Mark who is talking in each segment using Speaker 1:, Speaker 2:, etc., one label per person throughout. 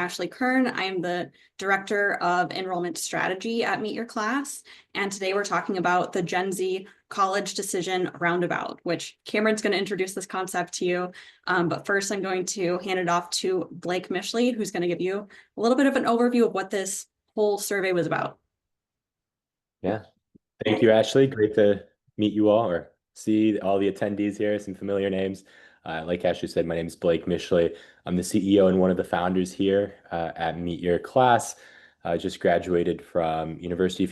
Speaker 1: Ashley Kern. I am the Director of Enrollment Strategy at Meet Your Class. And today we're talking about the Gen Z College Decision Roundabout, which Cameron's going to introduce this concept to you. But first, I'm going to hand it off to Blake Mishley, who's going to give you a little bit of an overview of what this whole survey was about.
Speaker 2: Yeah, thank you, Ashley. Great to meet you all or see all the attendees here, some familiar names. Like Ashley said, my name is Blake Mishley. I'm the CEO and one of the founders here at Meet Your Class. I just graduated from university a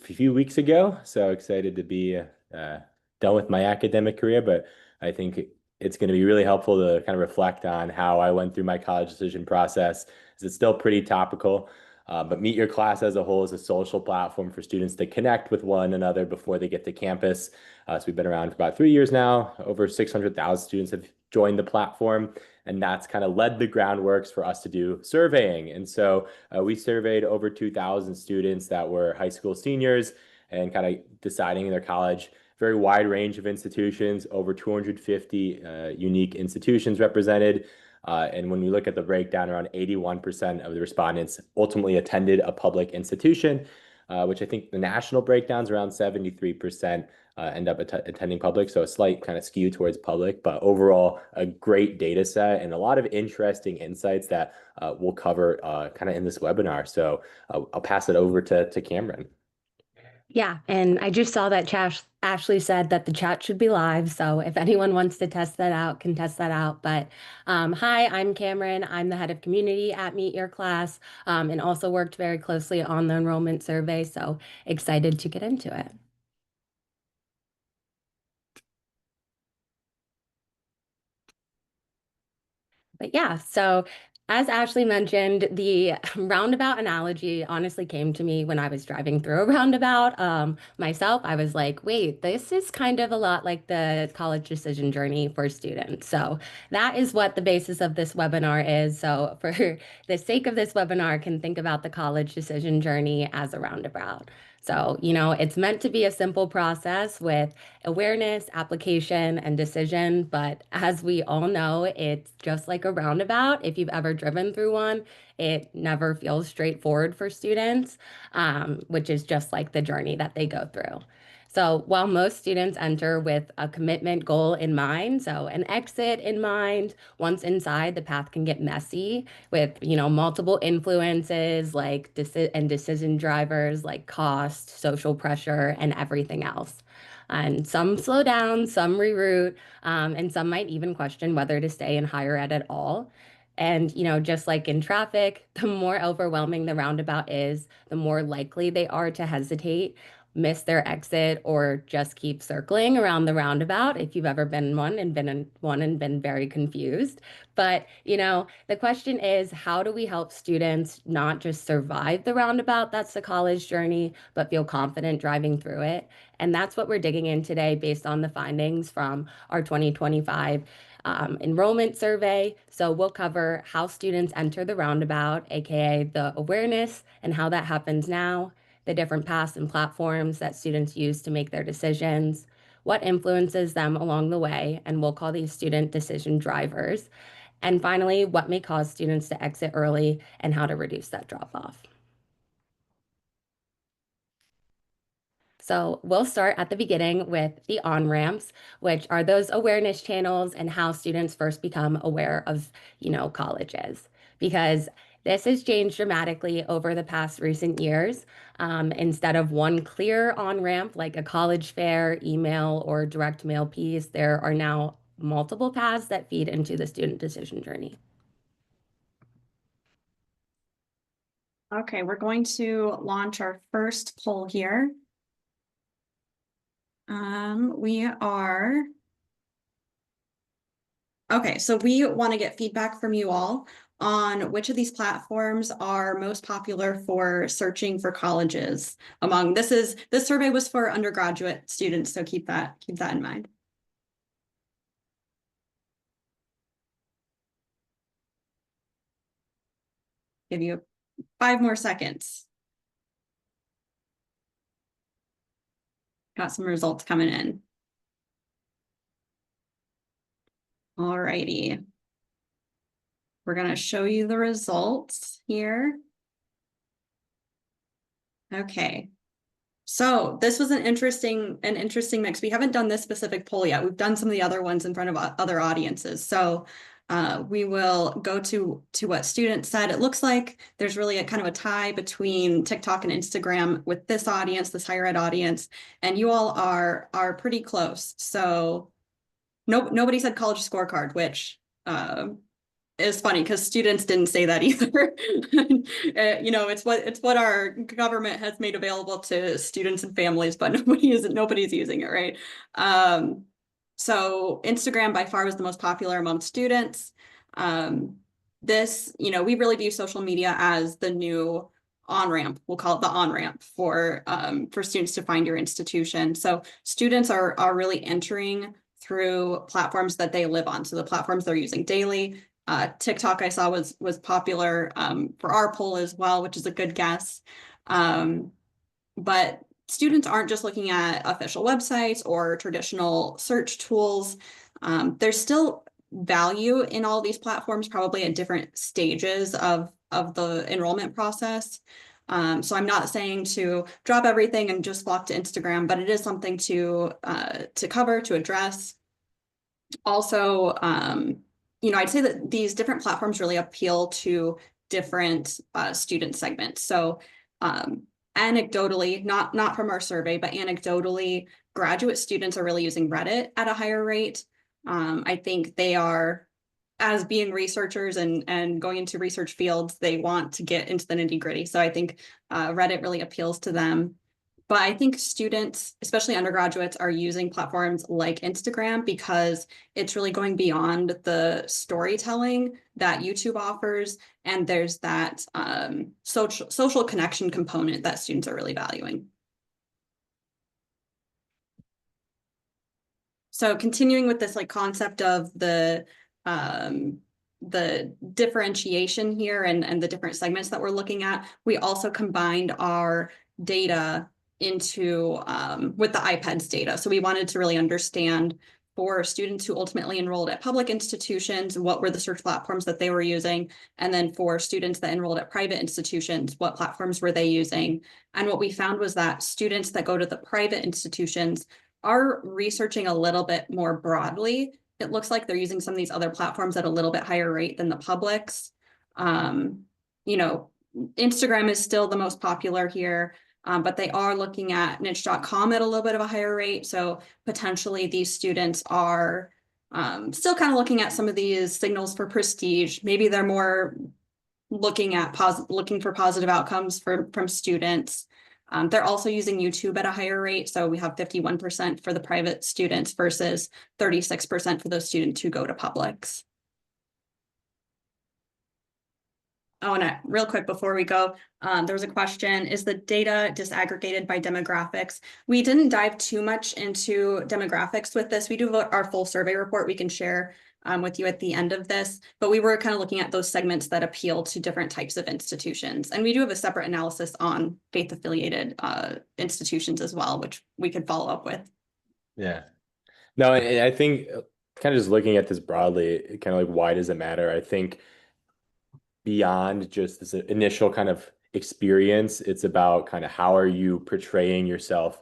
Speaker 2: few weeks ago, so excited to be done with my academic career, but I think it's going to be really helpful to kind of reflect on how I went through my college decision process, as it's still pretty topical. But Meet Your Class as a whole is a social platform for students to connect with one another before they get to campus. So we've been around for about 3 years now. Over 600,000 students have joined the platform, and that's kind of led the groundworks for us to do surveying. And so we surveyed over 2,000 students that were high school seniors and kind of deciding in their college. Very wide range of institutions, over 250 unique institutions represented. And when we look at the breakdown, around 81% of the respondents ultimately attended a public institution, which I think the national breakdown's around 73% end up attending public. So a slight kind of skew towards public, but overall a great data set and a lot of interesting insights that we'll cover kind of in this webinar. So I'll pass it over to Cameron.
Speaker 3: Yeah, and I just saw that Ashley said that the chat should be live. So if anyone wants to test that out, can test that out. But hi, I'm Cameron. I'm the head of community at Meet Your Class and also worked very closely on the enrollment survey. So excited to get into it. But yeah, so as Ashley mentioned, the roundabout analogy honestly came to me when I was driving through a roundabout. Myself, I was like, wait, this is kind of a lot like the college decision journey for students. So that is what the basis of this webinar is. So for the sake of this webinar, I can think about the college decision journey as a roundabout. So, it's meant to be a simple process with awareness, application, and decision. But as we all know, it's just like a roundabout. If you've ever driven through one, it never feels straightforward for students, which is just like the journey that they go through. So while most students enter with a commitment goal in mind, so an exit in mind, once inside, the path can get messy with, multiple influences like decision drivers like cost, social pressure, and everything else. And some slow down, some reroute, and some might even question whether to stay in higher ed at all. And, just like in traffic, the more overwhelming the roundabout is, the more likely they are to hesitate, miss their exit, or just keep circling around the roundabout if you've ever been in one and been very confused. But, the question is, how do we help students not just survive the roundabout that's the college journey, but feel confident driving through it? And that's what we're digging in today based on the findings from our 2025 enrollment survey. So we'll cover how students enter the roundabout, aka the awareness and how that happens now, the different paths and platforms that students use to make their decisions, what influences them along the way, and we'll call these student decision drivers. And finally, what may cause students to exit early and how to reduce that drop off. So we'll start at the beginning with the on-ramps, which are those awareness channels and how students first become aware of, colleges. Because this has changed dramatically over the past recent years. Instead of one clear on-ramp like a college fair, email, or direct mail piece, there are now multiple paths that feed into the student decision journey.
Speaker 1: Okay, we're going to launch our first poll here. Okay, so we want to get feedback from you all on which of these platforms are most popular for searching for colleges this survey was for undergraduate students, so keep that in mind. Give you 5 more seconds. Got some results coming in. All righty. we're going to show you the results here. Okay. So this was an interesting mix. We haven't done this specific poll yet. We've done some of the other ones in front of other audiences. So we will go to what students said. It looks like there's really a kind of a tie between TikTok and Instagram with this audience, this higher ed audience, and you all are pretty close. So nobody said college scorecard, which is funny because students didn't say that either. You know, it's what our government has made available to students and families, but nobody's using it, right? So Instagram by far was the most popular among students. This, you know, we really view social media as the new on-ramp. We'll call it the on-ramp for students to find your institution. So students are really entering through platforms that they live on. So the platforms they're using daily. TikTok I saw was popular for our poll as well, which is a good guess. But students aren't just looking at official websites or traditional search tools. There's still value in all these platforms, probably at different stages of the enrollment process. So I'm not saying to drop everything and just flock to Instagram, but it is something to cover, to address. Also, you know, I'd say that these different platforms really appeal to different student segments. So anecdotally, not from our survey, but anecdotally, graduate students are really using Reddit at a higher rate. I think they are, as being researchers and going into research fields, they want to get into the nitty-gritty. So I think Reddit really appeals to them. But I think students, especially undergraduates, are using platforms like Instagram because it's really going beyond the storytelling that YouTube offers. And there's that social connection component that students are really valuing. So continuing with this like concept of the differentiation here and the different segments that we're looking at, we also combined our data into with the IPEDS data. So we wanted to really understand for students who ultimately enrolled at public institutions, what were the search platforms that they were using? And then for students that enrolled at private institutions, what platforms were they using? And what we found was that students that go to the private institutions are researching a little bit more broadly. It looks like they're using some of these other platforms at a little bit higher rate than the publics. You know, Instagram is still the most popular here. But they are looking at niche.com at a little bit of a higher rate. So potentially these students are still kind of looking at some of these signals for prestige. Maybe they're more looking for positive outcomes from students. They're also using YouTube at a higher rate. So we have 51% for the private students versus 36% for those students who go to publics. Oh, and real quick before we go, there was a question, is the data disaggregated by demographics? We didn't dive too much into demographics with this. We do our full survey report we can share with you at the end of this, but we were kind of looking at those segments that appeal to different types of institutions. And we do have a separate analysis on faith-affiliated institutions as well, which we could follow up with.
Speaker 2: Yeah. No, and I think kind of just looking at this broadly, kind of like why does it matter? I think beyond just this initial kind of experience, it's about kind of how are you portraying yourself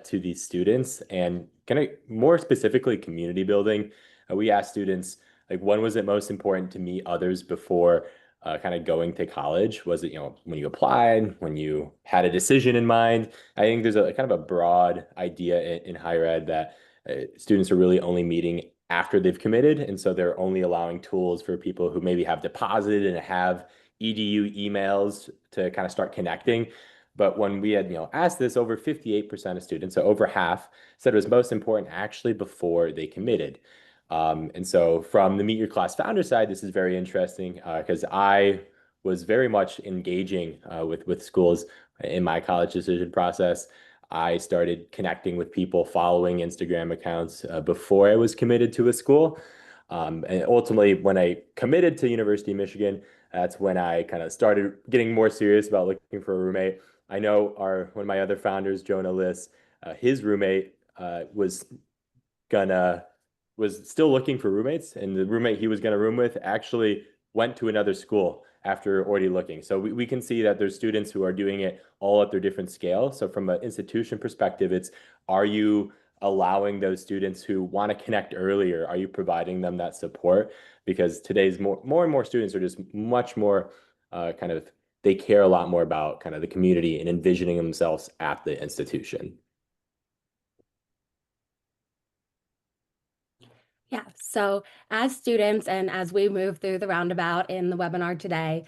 Speaker 2: to these students and kind of more specifically community building. We asked students, like, when was it most important to meet others before kind of going to college? Was it, you know, when you applied, when you had a decision in mind? I think there's a kind of a broad idea in higher ed that students are really only meeting after they've committed. And so they're only allowing tools for people who maybe have deposited and have EDU emails to kind of start connecting. But when we had, you know, asked this, over 58% of students, so over half, said it was most important actually before they committed. And so from the Meet Your Class founder side, this is very interesting because I was very much engaging with schools in my college decision process. I started connecting with people, following Instagram accounts before I was committed to a school. And ultimately, when I committed to University of Michigan, that's when I kind of started getting more serious about looking for a roommate. I know one of my other founders, Jonah Liss, his roommate was still looking for roommates, and the roommate he was gonna room with actually went to another school after already looking. So we can see that there's students who are doing it all at their different scale. So from an institution perspective, it's, are you allowing those students who want to connect earlier? Are you providing them that support? Because today's more and more students are just much more kind of, they care a lot more about kind of the community and envisioning themselves at the institution.
Speaker 3: Yeah, so as students and as we move through the roundabout in the webinar today,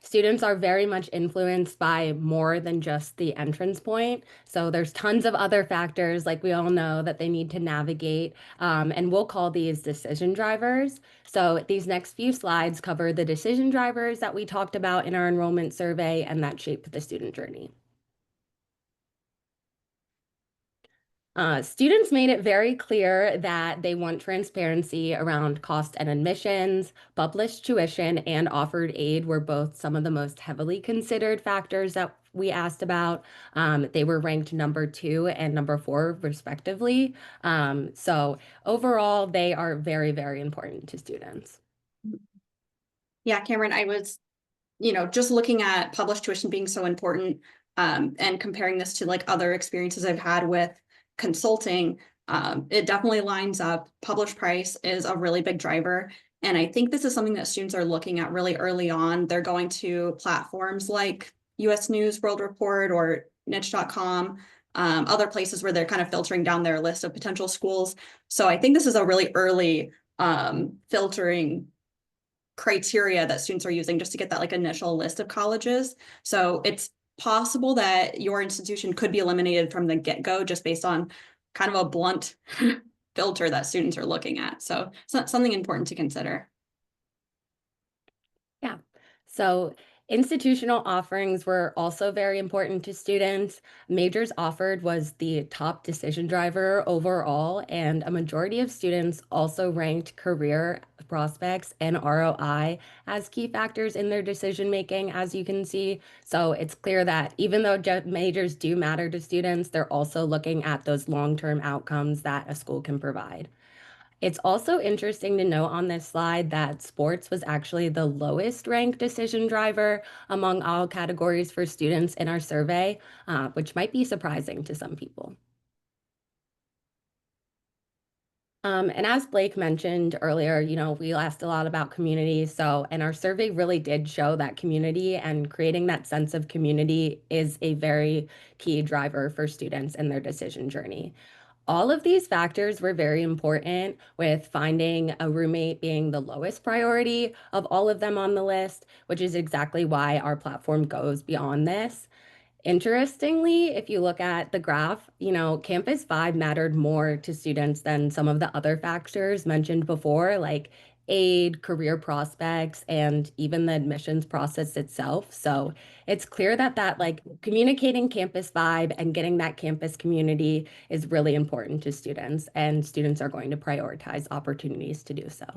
Speaker 3: students are very much influenced by more than just the entrance point. So there's tons of other factors, like we all know, that they need to navigate, and we'll call these decision drivers. So these next few slides cover the decision drivers that we talked about in our enrollment survey and that shape the student journey. Students made it very clear that they want transparency around cost and admissions. Published tuition and offered aid were both some of the most heavily considered factors that we asked about. They were ranked number 2 and number 4 respectively. So overall, they are very, very important to students.
Speaker 1: Yeah, Cameron, I was, just looking at published tuition being so important, and comparing this to like other experiences I've had with consulting, it definitely lines up. Published price is a really big driver. And I think this is something that students are looking at really early on. They're going to platforms like US News, World Report, or niche.com, other places where they're kind of filtering down their list of potential schools. So I think this is a really early filtering criteria that students are using just to get that like initial list of colleges. So it's possible that your institution could be eliminated from the get-go just based on kind of a blunt filter that students are looking at. So it's not something important to consider.
Speaker 3: Yeah. So institutional offerings were also very important to students. Majors offered was the top decision driver overall, and a majority of students also ranked career prospects and ROI as key factors in their decision making, as you can see. So it's clear that even though majors do matter to students, they're also looking at those long-term outcomes that a school can provide. It's also interesting to note on this slide that sports was actually the lowest ranked decision driver among all categories for students in our survey, which might be surprising to some people. And as Blake mentioned earlier, we asked a lot about community. And our survey really did show that community and creating that sense of community is a very key driver for students in their decision journey. All of these factors were very important, with finding a roommate being the lowest priority of all of them on the list, which is exactly why our platform goes beyond this. Interestingly, if you look at the graph, Campus Vibe mattered more to students than some of the other factors mentioned before, like aid, career prospects, and even the admissions process itself. So it's clear that like communicating Campus Vibe and getting that campus community is really important to students, and students are going to prioritize opportunities to do so.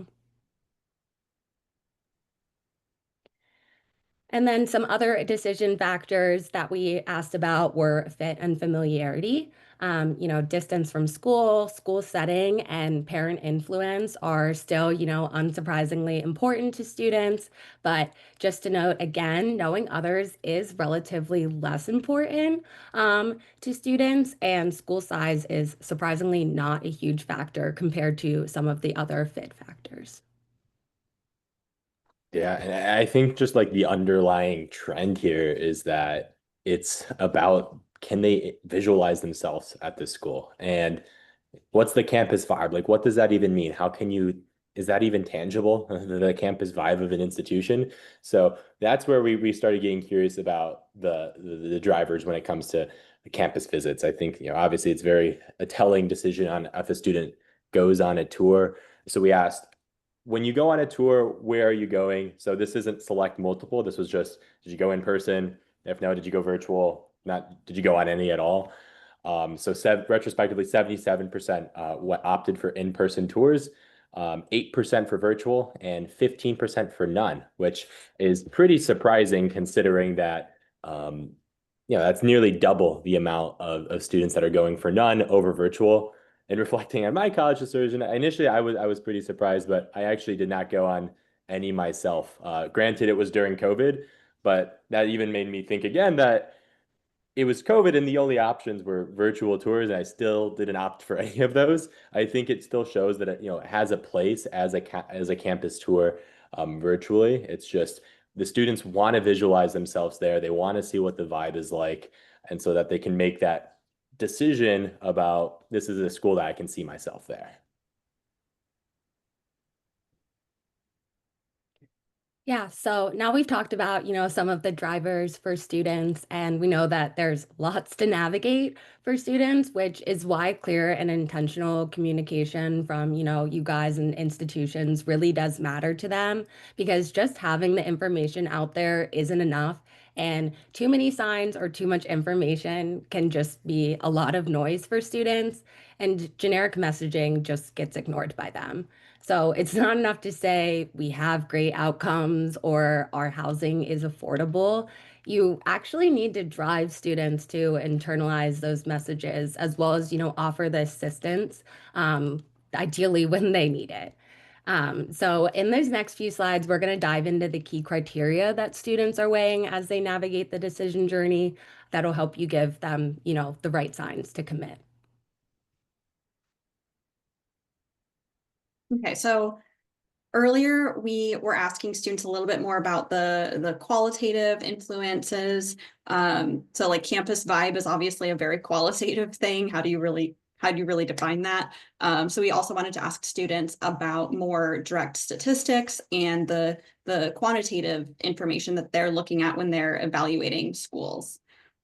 Speaker 3: And then some other decision factors that we asked about were fit and familiarity. Distance from school, school setting, and parent influence are still, unsurprisingly important to students. But just to note again, knowing others is relatively less important to students, and school size is surprisingly not a huge factor compared to some of the other fit factors.
Speaker 2: Yeah, and I think just like the underlying trend here is that it's about, can they visualize themselves at this school? And what's the campus vibe? Like, what does that even mean? How can you, is that even tangible, the campus vibe of an institution? So that's where we started getting curious about the drivers when it comes to the campus visits. I think, obviously it's very a telling decision on if a student goes on a tour. So we asked, when you go on a tour, where are you going? So this isn't select multiple. This was just, did you go in person? If no, did you go virtual? Not, did you go on any at all? So retrospectively, 77% opted for in-person tours, 8% for virtual, and 15% for none, which is pretty surprising considering that that's nearly double the amount of students that are going for none over virtual. And reflecting on my college decision, initially I was pretty surprised, but I actually did not go on any myself. Granted, it was during COVID, but that even made me think again that it was COVID and the only options were virtual tours, and I still didn't opt for any of those. I think it still shows that it has a place as a campus tour virtually. It's just the students want to visualize themselves there. They want to see what the vibe is like, and so that they can make that decision about this is a school that I can see myself there.
Speaker 3: Yeah, so now we've talked about, some of the drivers for students, and we know that there's lots to navigate for students, which is why clear and intentional communication from, you guys and institutions really does matter to them, because just having the information out there isn't enough. And too many signs or too much information can just be a lot of noise for students, and generic messaging just gets ignored by them. So it's not enough to say we have great outcomes or our housing is affordable. You actually need to drive students to internalize those messages as well as, offer the assistance, ideally when they need it. So in those next few slides, we're going to dive into the key criteria that students are weighing as they navigate the decision journey. That'll help you give them, the right signs to commit.
Speaker 1: Okay, so earlier we were asking students a little bit more about the qualitative influences. So like campus vibe is obviously a very qualitative thing. How do you really define that? So we also wanted to ask students about more direct statistics and the quantitative information that they're looking at when they're evaluating schools.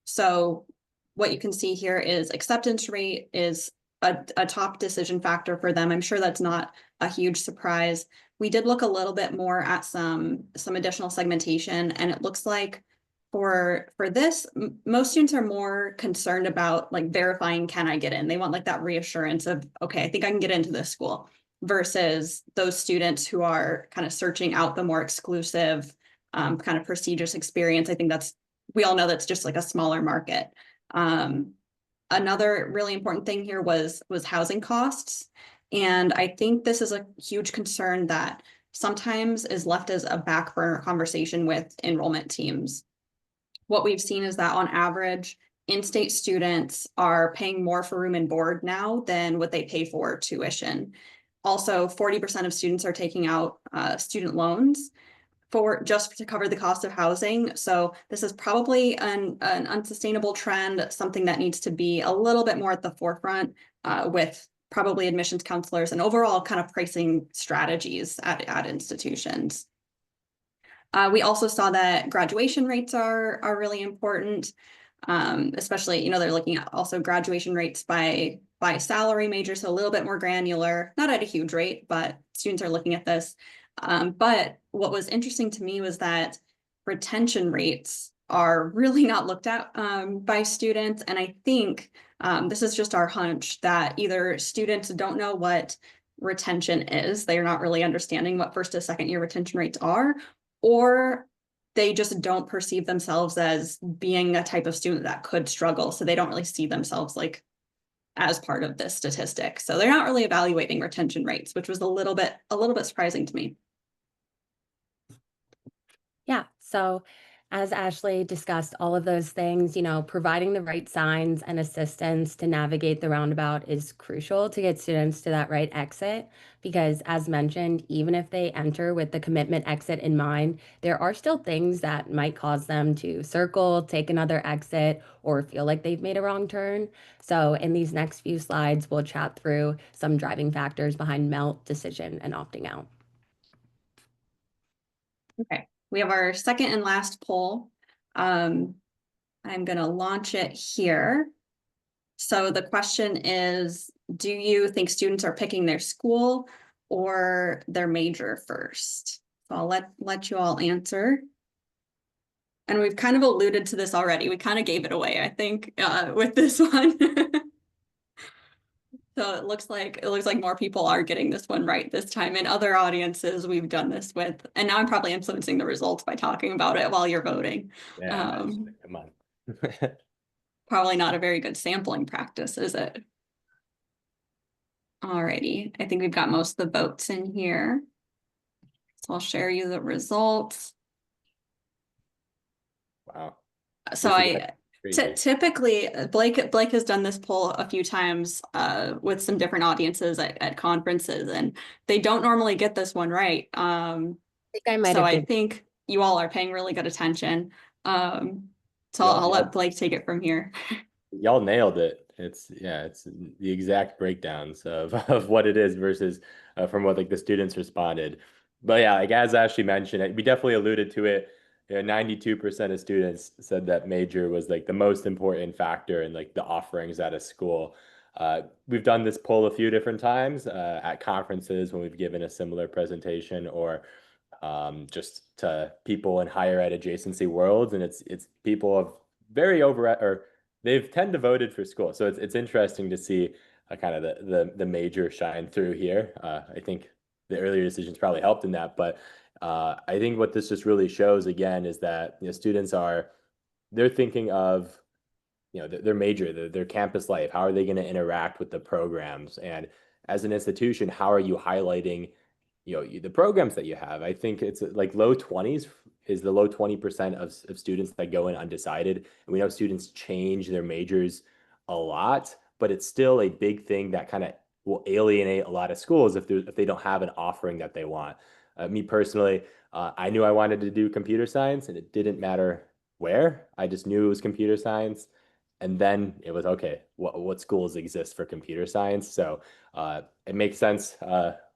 Speaker 1: So what you can see here is acceptance rate is a top decision factor for them. I'm sure that's not a huge surprise. We did look a little bit more at some additional segmentation, and it looks like for this, most students are more concerned about like verifying, can I get in? They want like that reassurance of, okay, I think I can get into this school, versus those students who are kind of searching out the more exclusive, kind of prestigious experience. I think we all know that's just like a smaller market. Another really important thing here was housing costs. And I think this is a huge concern that sometimes is left as a back burner conversation with enrollment teams. What we've seen is that on average, in-state students are paying more for room and board now than what they pay for tuition. Also, 40% of students are taking out student loans just to cover the cost of housing. So this is probably an unsustainable trend, something that needs to be a little bit more at the forefront with probably admissions counselors and overall kind of pricing strategies at institutions. We also saw that graduation rates are really important, especially, they're looking at also graduation rates by salary major, so a little bit more granular, not at a huge rate, but students are looking at this. But what was interesting to me was that retention rates are really not looked at by students. And I think this is just our hunch that either students don't know what retention is, they're not really understanding what first to second year retention rates are, or they just don't perceive themselves as being a type of student that could struggle. So they don't really see themselves like as part of this statistic. So they're not really evaluating retention rates, which was a little bit surprising to me.
Speaker 3: Yeah, so as Ashley discussed, all of those things, providing the right signs and assistance to navigate the roundabout is crucial to get students to that right exit. Because as mentioned, even if they enter with the commitment exit in mind, there are still things that might cause them to circle, take another exit, or feel like they've made a wrong turn. So in these next few slides, we'll chat through some driving factors behind MELT decision and opting out.
Speaker 1: Okay. We have our second and last poll. I'm going to launch it here. So the question is, do you think students are picking their school or their major first? So I'll let you all answer. And we've kind of alluded to this already. We kind of gave it away, I think, with this one. So it looks like more people are getting this one right this time. In other audiences we've done this with, and now I'm probably influencing the results by talking about it while you're voting.
Speaker 2: Yeah, come on.
Speaker 1: Probably not a very good sampling practice, is it? Alrighty, I think we've got most of the votes in here. So I'll share you the results.
Speaker 2: Wow.
Speaker 1: So
Speaker 2: This is crazy.
Speaker 1: typically Blake has done this poll a few times with some different audiences at conferences, and they don't normally get this one right.
Speaker 3: think I might
Speaker 1: So
Speaker 3: have
Speaker 1: I
Speaker 3: given.
Speaker 1: think you all are paying really good attention. So I'll let Blake take it from here.
Speaker 2: Y'all nailed it. It's the exact breakdowns of of what it is versus from what like the students responded. But yeah, like as Ashley mentioned, we definitely alluded to it. 92% of students said that major was like the most important factor in like the offerings at a school. We've done this poll a few different times at conferences when we've given a similar presentation or just to people in higher ed adjacency worlds, and it's people of very over or they've tend to voted for school. So it's interesting to see kind of the major shine through here. I think the earlier decisions probably helped in that, but I think what this just really shows again is that students they're thinking of their major, their campus life. How are they going to interact with the programs? And as an institution, how are you highlighting the programs that you have? I think it's like low 20s is the low 20% of students that go in undecided. And we know students change their majors a lot, but it's still a big thing that kind of will alienate a lot of schools if they don't have an offering that they want. Me personally, I knew I wanted to do computer science, and it didn't matter where. I just knew it was computer science. And then it was okay, what schools exist for computer science? So it makes sense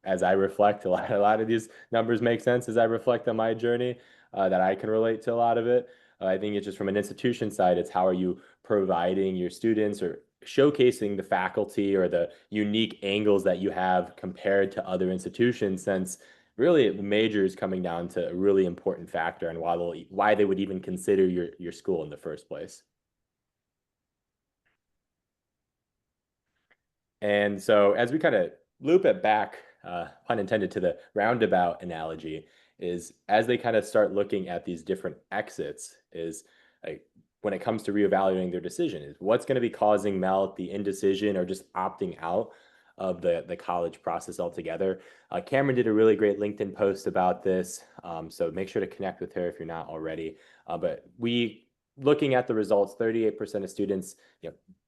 Speaker 2: as I reflect. A lot of these numbers make sense as I reflect on my journey, that I can relate to a lot of it. I think it's just from an institution side, it's how are you providing your students or showcasing the faculty or the unique angles that you have compared to other institutions, since really the major is coming down to a really important factor and why they would even consider your school in the first place. And so as we kind of loop it back, pun intended, to the roundabout analogy, is as they kind of start looking at these different exits, is like when it comes to reevaluating their decision, is what's going to be causing Mel the indecision or just opting out of the college process altogether. Cameron did a really great LinkedIn post about this, so make sure to connect with her if you're not already. But looking at the results, 38% of students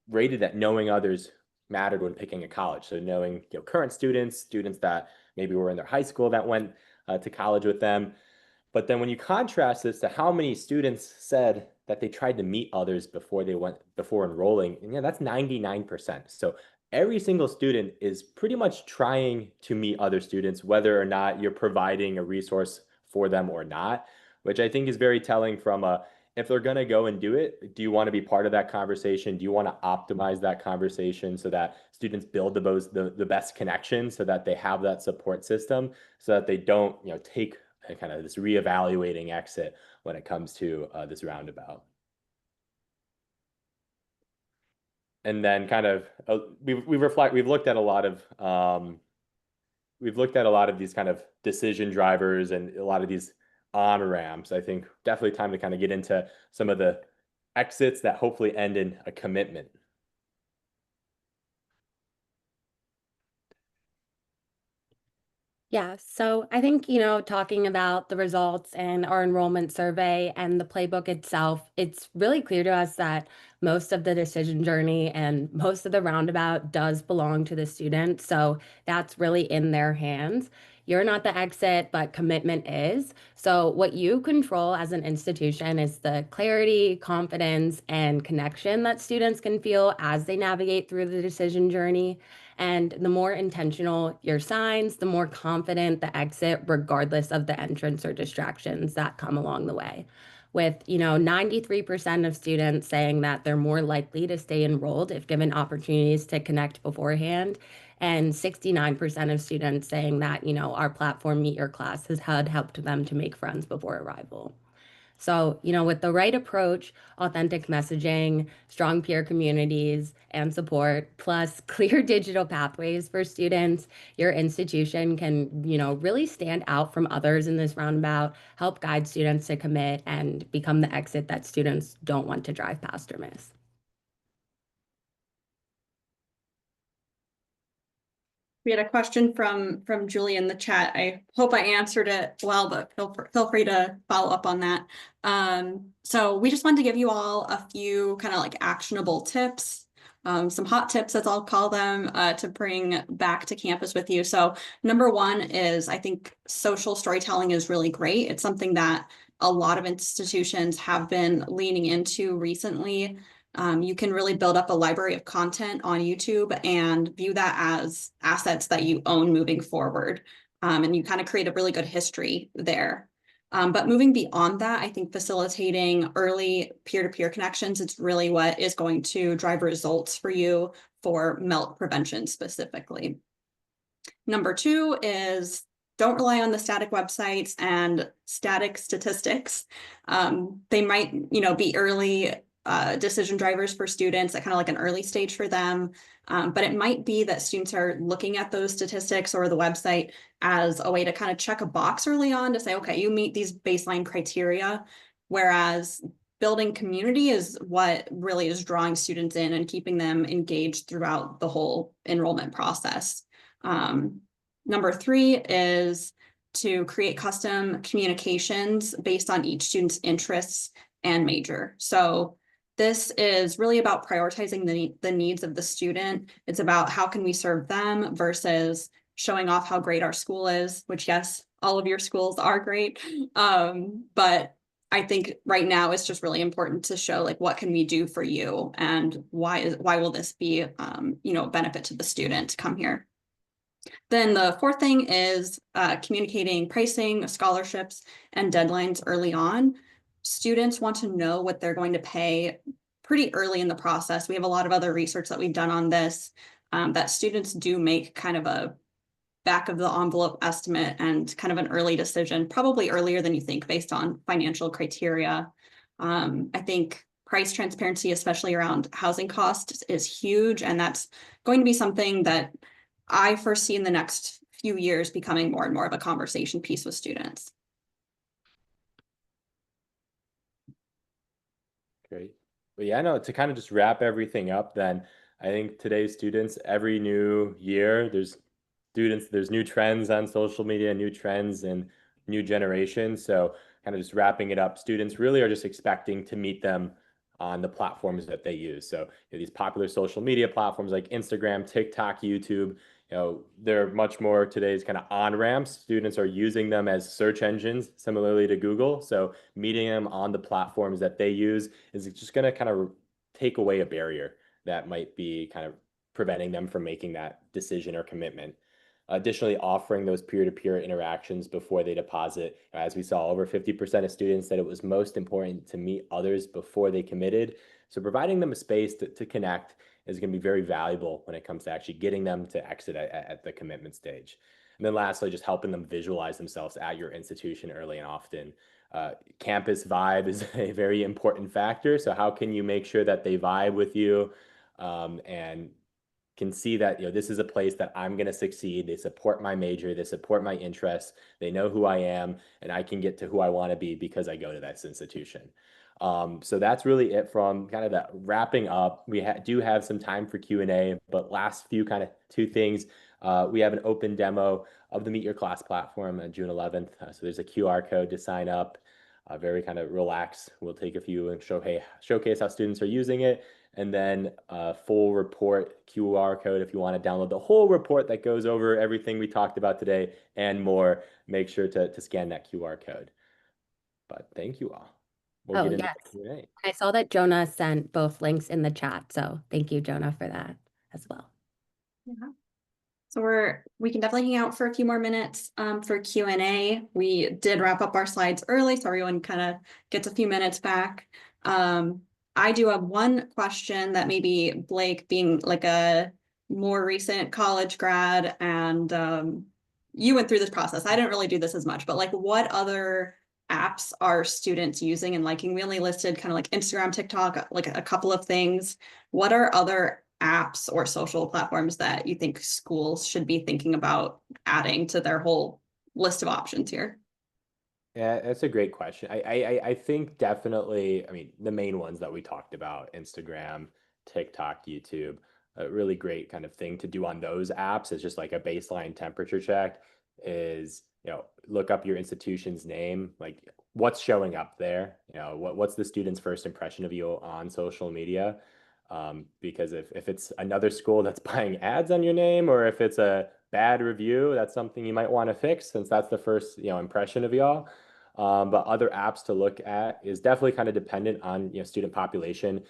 Speaker 2: rated that knowing others mattered when picking a college. So knowing current students that maybe were in their high school that went to college with them. But then when you contrast this to how many students said that they tried to meet others before enrolling, and that's 99%. So every single student is pretty much trying to meet other students, whether or not you're providing a resource for them or not, which I think is very telling from if they're going to go and do it, do you want to be part of that conversation? Do you want to optimize that conversation so that students build the best connections so that they have that support system so that they don't take kind of this reevaluating exit when it comes to this roundabout? And then kind of we've looked at a lot of these kind of decision drivers and a lot of these on ramps. I think definitely time to kind of get into some of the exits that hopefully end in a commitment.
Speaker 3: Yeah, so I think, talking about the results and our enrollment survey and the playbook itself, it's really clear to us that most of the decision journey and most of the roundabout does belong to the student. So that's really in their hands. You're not the exit, but commitment is. So what you control as an institution is the clarity, confidence, and connection that students can feel as they navigate through the decision journey. And the more intentional your signs, the more confident the exit, regardless of the entrance or distractions that come along the way. With, 93% of students saying that they're more likely to stay enrolled if given opportunities to connect beforehand, and 69% of students saying that, our platform Meet Your Class has had helped them to make friends before arrival. So, with the right approach, authentic messaging, strong peer communities and support, plus clear digital pathways for students, your institution can, really stand out from others in this roundabout, help guide students to commit and become the exit that students don't want to drive past or miss.
Speaker 1: We had a question from Julie in the chat. I hope I answered it well, but feel free to follow up on that. So we just wanted to give you all a few kind of like actionable tips, some hot tips, as I'll call them, to bring back to campus with you. So number one is, I think social storytelling is really great. It's something that a lot of institutions have been leaning into recently. You can really build up a library of content on YouTube and view that as assets that you own moving forward. And you kind of create a really good history there. But moving beyond that, I think facilitating early peer-to-peer connections is really what is going to drive results for you for MELT prevention specifically. Number two is don't rely on the static websites and static statistics. They might, be early decision drivers for students, that kind of like an early stage for them. But it might be that students are looking at those statistics or the website as a way to kind of check a box early on to say, okay, you meet these baseline criteria. Whereas building community is what really is drawing students in and keeping them engaged throughout the whole enrollment process. Number three is to create custom communications based on each student's interests and major. So this is really about prioritizing the needs of the student. It's about how can we serve them versus showing off how great our school is, which yes, all of your schools are great. But I think right now it's just really important to show like what can we do for you and why will this be a benefit to the student to come here. Then the fourth thing is communicating pricing, scholarships, and deadlines early on. Students want to know what they're going to pay pretty early in the process. We have a lot of other research that we've done on this, that students do make kind of a back of the envelope estimate and kind of an early decision, probably earlier than you think based on financial criteria. I think price transparency, especially around housing costs, is huge. And that's going to be something that I foresee in the next few years becoming more and more of a conversation piece with students.
Speaker 2: Great. But yeah, no, to kind of just wrap everything up, then I think today's students, every new year, there's new trends on social media, new trends and new generations. So kind of just wrapping it up, students really are just expecting to meet them on the platforms that they use. So these popular social media platforms like Instagram, TikTok, YouTube, they're much more today's kind of on-ramps. Students are using them as search engines, similarly to Google. So meeting them on the platforms that they use is just going to kind of take away a barrier that might be kind of preventing them from making that decision or commitment. Additionally, offering those peer-to-peer interactions before they deposit. As we saw, over 50% of students said it was most important to meet others before they committed. So providing them a space to connect is going to be very valuable when it comes to actually getting them to exit at the commitment stage. And then lastly, just helping them visualize themselves at your institution early and often. Campus vibe is a very important factor. So how can you make sure that they vibe with you and can see that this is a place that I'm going to succeed. They support my major, they support my interests, they know who I am, and I can get to who I want to be because I go to that institution. So that's really it from kind of that wrapping up. We do have some time for Q&A, but last few kind of two things. We have an open demo of the Meet Your Class platform on June 11th. So there's a QR code to sign up. Very kind of relaxed. We'll take a few and showcase how students are using it. And then a full report QR code if you want to download the whole report that goes over everything we talked about today and more. Make sure to scan that QR code. But thank you all. We'll get into the Q&A.
Speaker 3: I saw that Jonah sent both links in the chat, so thank you, Jonah, for that as well.
Speaker 1: Yeah. So we can definitely hang out for a few more minutes for Q&A. We did wrap up our slides early, so everyone kind of gets a few minutes back. I do have one question that maybe Blake, being like a more recent college grad, and you went through this process. I didn't really do this as much, but like what other apps are students using and liking? We only listed kind of like Instagram, TikTok, like a couple of things. What are other apps or social platforms that you think schools should be thinking about adding to their whole list of options here?
Speaker 2: Yeah, that's a great question. I think definitely, I mean, the main ones that we talked about, Instagram, TikTok, YouTube, a really great kind of thing to do on those apps is just like a baseline temperature check is, look up your institution's name, like what's showing up there, what's the student's first impression of you on social media. Because if it's another school that's buying ads on your name, or if it's a bad review, that's something you might want to fix, since that's the first, impression of y'all. But other apps to look at is definitely kind of dependent on, student population.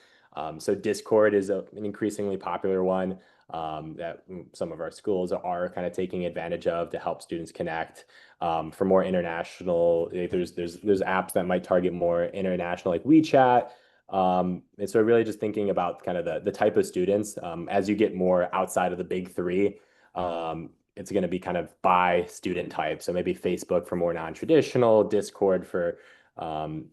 Speaker 2: So Discord is an increasingly popular one that some of our schools are kind of taking advantage of to help students connect. For more international, there's apps that might target more international, like WeChat. And so really just thinking about kind of the type of students, as you get more outside of the big three, it's going to be kind of by student type. So maybe Facebook for more non-traditional, Discord for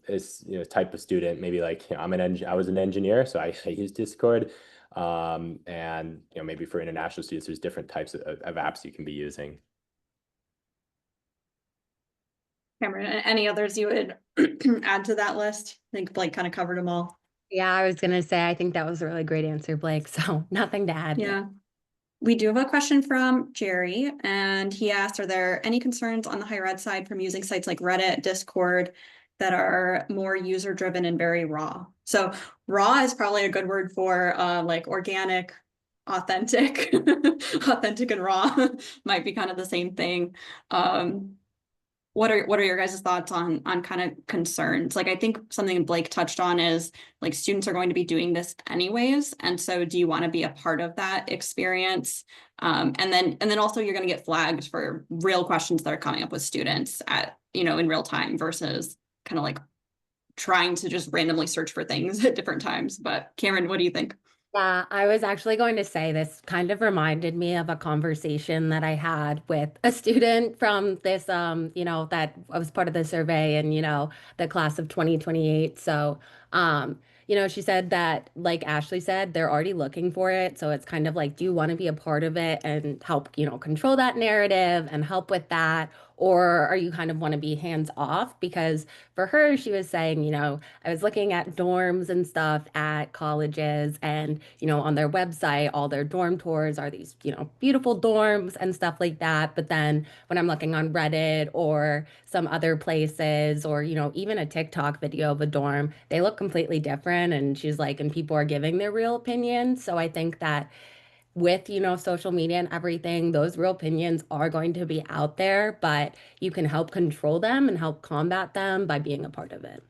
Speaker 2: is type of student. Maybe like I was an engineer, so I use Discord. And maybe for international students, there's different types of apps you can be using.
Speaker 1: Cameron, any others you would add to that list? I think Blake kind of covered them all.
Speaker 3: Yeah, I was gonna say, I think that was a really great answer, Blake. So nothing to add.
Speaker 1: Yeah. We do have a question from Jerry, and he asked, are there any concerns on the higher ed side from using sites like Reddit, Discord that are more user-driven and very raw? So raw is probably a good word for like organic, authentic. Authentic and raw might be kind of the same thing. What are your guys' thoughts on kind of concerns? Like, I think something Blake touched on is like students are going to be doing this anyways, and so do you want to be a part of that experience? And then also you're going to get flagged for real questions that are coming up with students at in real time versus kind of like trying to just randomly search for things at different times. But Cameron, what do you think?
Speaker 3: Yeah, I was actually going to say this kind of reminded me of a conversation that I had with a student from this, that I was part of the survey and, the class of 2028. So, she said that, like Ashley said, they're already looking for it. So it's kind of like, do you want to be a part of it and help, control that narrative and help with that? Or are you kind of want to be hands off? Because for her, she was saying, I was looking at dorms and stuff at colleges and, on their website, all their dorm tours are these, beautiful dorms and stuff like that. But then when I'm looking on Reddit or some other places or, even a TikTok video of a dorm, they look completely different. And she's like, and people are giving their real opinions. So I think that with, social media and everything, those real opinions are going to be out there, but you can help control them and help combat them by being a part of it.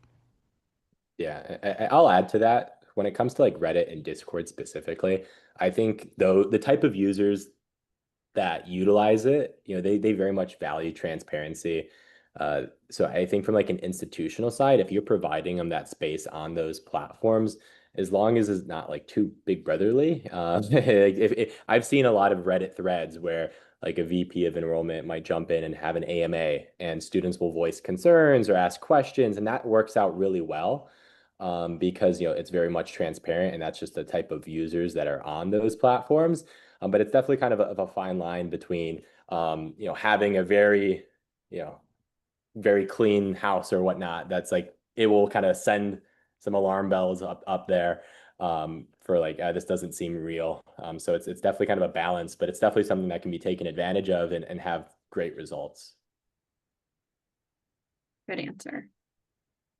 Speaker 2: Yeah, I'll add to that. When it comes to like Reddit and Discord specifically, I think though the type of users that utilize it, they very much value transparency. So I think from like an institutional side, if you're providing them that space on those platforms, as long as it's not like too big brotherly, if I've seen a lot of Reddit threads where like a VP of enrollment might jump in and have an AMA, and students will voice concerns or ask questions, and that works out really well. Because it's very much transparent, and that's just the type of users that are on those platforms. But it's definitely kind of a fine line between having a very very clean house or whatnot. That's like it will kind of send some alarm bells up there for like this doesn't seem real. So it's definitely kind of a balance, but it's definitely something that can be taken advantage of and have great results.
Speaker 1: Good answer.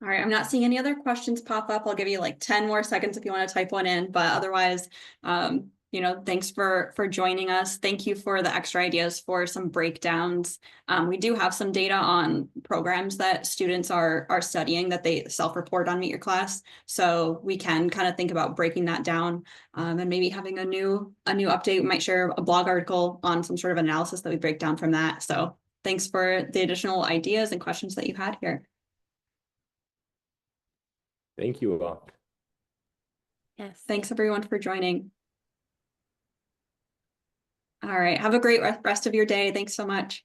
Speaker 1: All right, I'm not seeing any other questions pop up. I'll give you like 10 more seconds if you want to type one in, but otherwise, thanks for joining us. Thank you for the extra ideas for some breakdowns. We do have some data on programs that students are studying that they self-report on Meet Your Class. So we can kind of think about breaking that down and maybe having a new update. We might share a blog article on some sort of analysis that we break down from that. So thanks for the additional ideas and questions that you had here.
Speaker 2: Thank you all.
Speaker 1: Yes, thanks everyone for joining. All right, have a great rest of your day. Thanks so much.